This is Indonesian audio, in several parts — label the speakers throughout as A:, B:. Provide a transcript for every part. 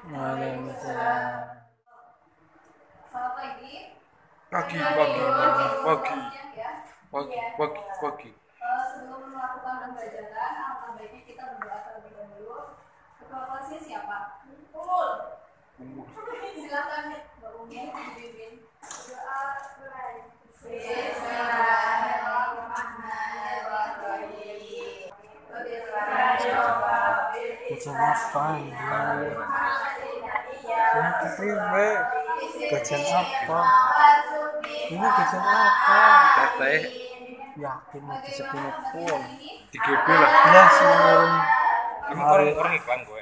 A: Waalaikumsalam.
B: Selamat pagi.
C: Pagi.
B: Sebelum melakukan pembelajaran, alangkah baiknya kita berdoa terlebih dahulu. Ketua kelasnya siapa? Umul. Silakan Mbak Umi dibimbing. Berdoa. Bismillahirrahmanirrahim.
A: Kajian apa ini? Ini kepriwe? Kajian apa? Ini kajian apa?
C: Teteh
A: Yakin di sepuluh pun.
C: 3B lah.
A: Ya seluruh
C: Orang iklan gue.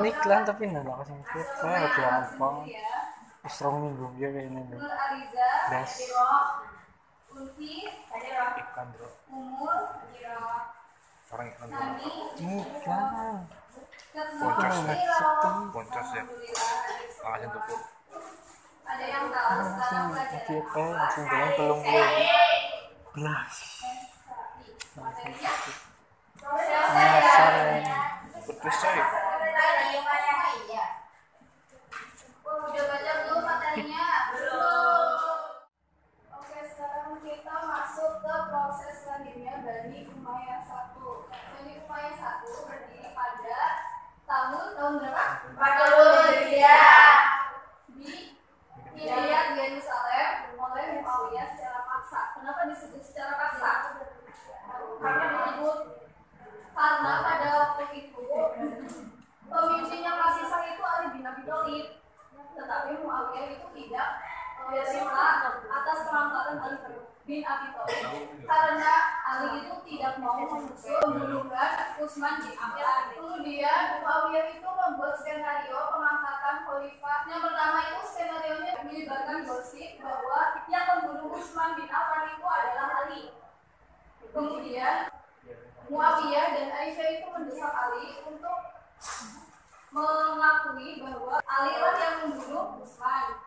A: ini iklan tapi nggak kasih kita kajian apa? Serong minggu dia kayaknya deh. Das.
C: Iklan bro. Orang iklan bro.
A: Iklan.
C: Boncos
A: Nggak
C: ya.
A: sepi.
C: Boncos ya. Langsung tuku.
B: Ada yang tahu
A: Langsung
B: sekarang
A: kita langsung jalan belum belas.
B: materinya?
A: Penasaran.
C: Betul coy.
B: Udah baca belum materinya? Belum. Oke, sekarang kita masuk ke proses selanjutnya Bani Umayyah 1. Bani Umayyah 1 berdiri pada tahun berapa? 40 Hijriah. Di wilayah Yerusalem oleh Muawiyah secara paksa. Kenapa disebut secara paksa? Karena pada waktu itu pemimpin yang masih sah itu Ali bin Abi Thalib, tetapi Muawiyah itu tidak bersuka atas pengangkatan Ali bin Abi Thalib karena Ali itu tidak mau mengusut pembunuhan Utsman bin Affan. Kemudian Muawiyah itu membuat skenario pengangkatan khalifah. Yang pertama itu skenario-nya melibatkan gosip bahwa yang membunuh Utsman bin Affan itu adalah Ali. Kemudian Muawiyah dan Aisyah itu mendesak Ali untuk mengakui bahwa Ali lah yang membunuh Utsman.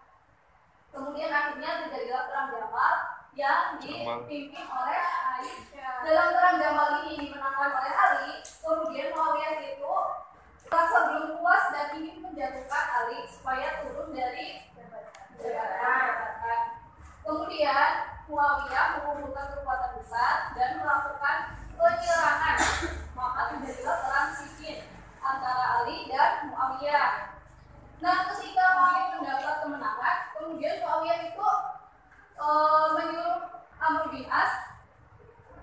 B: Kemudian akhirnya terjadilah perang Jamal yang dipimpin oleh Aisyah. Dalam perang Jamal ini dimenangkan oleh Ali. Kemudian Muawiyah itu merasa belum puas dan ingin menjatuhkan Ali supaya turun dari jabatan. Kemudian Muawiyah mengumpulkan kekuatan besar dan melakukan penyerangan. Maka terjadilah perang Siffin antara Ali dan Muawiyah. Nah, ketika Muawiyah mendapat kemenangan, kemudian Muawiyah itu menyuruh Amr bin As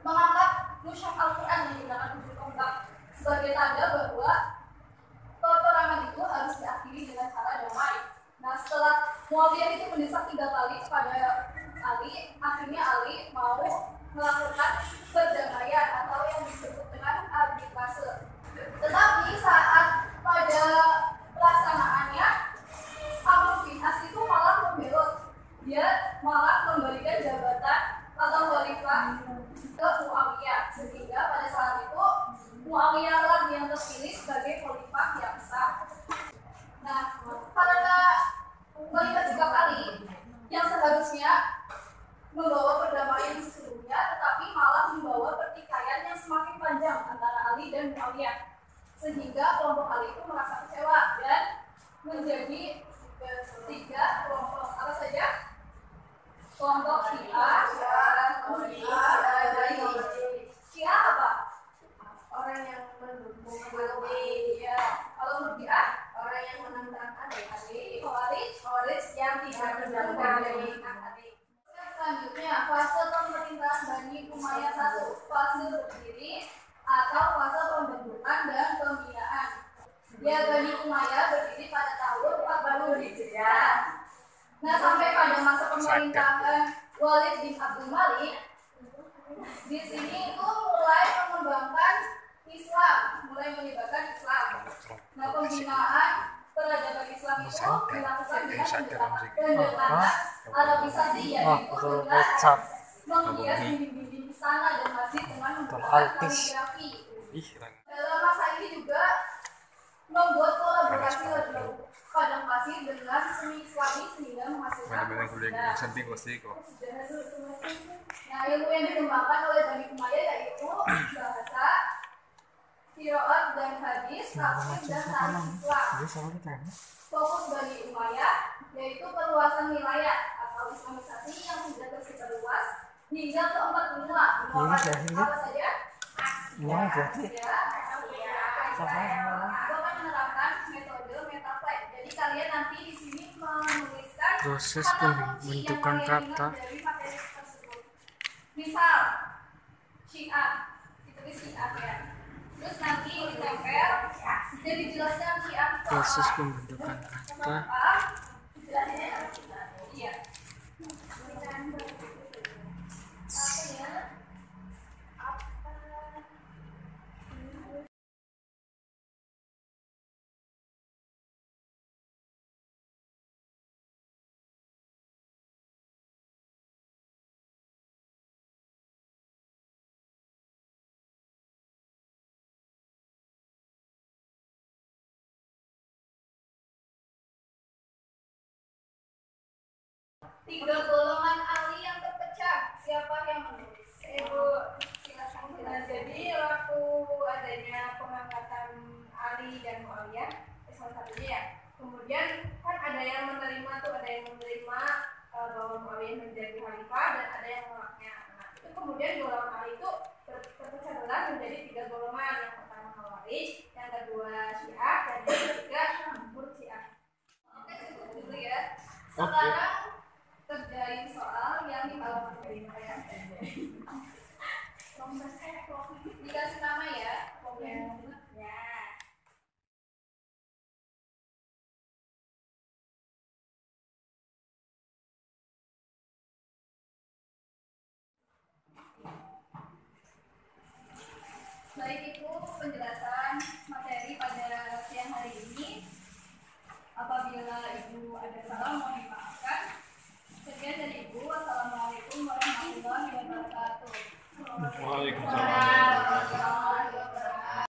B: mengangkat mushaf Al-Quran yang digunakan untuk tombak sebagai tanda bahwa peperangan itu harus diakhiri dengan cara damai. Nah, setelah Muawiyah itu mendesak 3 kali kepada Ali, akhirnya Ali mau melakukan perdamaian atau yang disebut dengan arbitrase. Tetapi saat pada pelaksanaannya, Amr bin As itu malah membelot. Dia malah memberikan jabatan atau khalifah ke Muawiyah, sehingga pada saat itu Muawiyah lah yang terpilih sebagai khalifah yang sah. Nah, karena melihat sikap Ali yang seharusnya membawa perdamaian sesungguhnya, tetapi malah membawa pertikaian yang semakin panjang antara Ali dan Muawiyah, sehingga kelompok Ali itu merasa kecewa dan menjadi 3 kelompok. Apa saja? Kelompok Syiah, Syiah apa? Orang yang mendukung Ali. Ya. Kalau Murji'ah, orang yang menentang Ali. Khawarij yang tidak mendukung Ali. Selanjutnya, fase pemerintahan Bani Umayyah 1. Fase berdiri atau fase pembentukan dan pembinaan. Ya, Bani Umayyah berdiri pada tahun 40 Hijriah. Nah, sampai pada masa pemerintahan Walid bin Abdul Malik, di sini itu mulai mengembangkan Islam, mulai melibatkan Islam. Nah, pembinaan peradaban Islam itu dilakukan dengan pendekatan Arabisasi, yaitu dengan menghias dinding-dinding istana dan masjid dengan menggunakan kaligrafi. Dalam masa ini juga membuat kolaborasi padang pasir dengan seni Islami sehingga menghasilkan Nah, ilmu yang dikembangkan oleh Bani Umayyah yaitu bahasa, qiraat dan hadis, administratif dan mahasiswa.
A: Jadi sama kita ya.
B: Fokus bagi upaya yaitu perluasan wilayah atau islamisasi yang sudah tersebar luas hingga ke 4 benua. Benua apa saja?
A: Ini aja.
B: Aku akan menerapkan metode metaflex. Jadi kalian nanti di sini menuliskan
A: Proses
B: kata kunci
A: pembentukan
B: yang kalian
A: kata.
B: ingat dari materi tersebut. Misal Syiah, ditulis Syiah ya. Terus nanti ditempel dan dijelaskan Syiah itu
A: Proses
B: apa.
A: pembentukan kata.
B: Iya. Apa ya? Tiga golongan ahli yang terpecah. Siapa yang menulis? Ibu, silakan. Nah, jadi waktu adanya pengangkatan Ali dan Muawiyah, salah satunya ya. Kemudian kan ada yang menerima tuh, ada yang menerima bahwa Muawiyah menjadi khalifah dan ada yang menolaknya. Nah, itu kemudian golongan Ali itu terpecah belah menjadi 3 golongan. Yang pertama Khawarij, yang kedua Syiah, dan yang ketiga Murji'ah. Oke, cukup dulu ya. Sekarang kerjain soal yang di halaman kelima ya. Dikasih nama ya. Ya. Baik, itu penjelasan materi pada siang hari ini. Apabila ibu ada salah mohon dimaaf.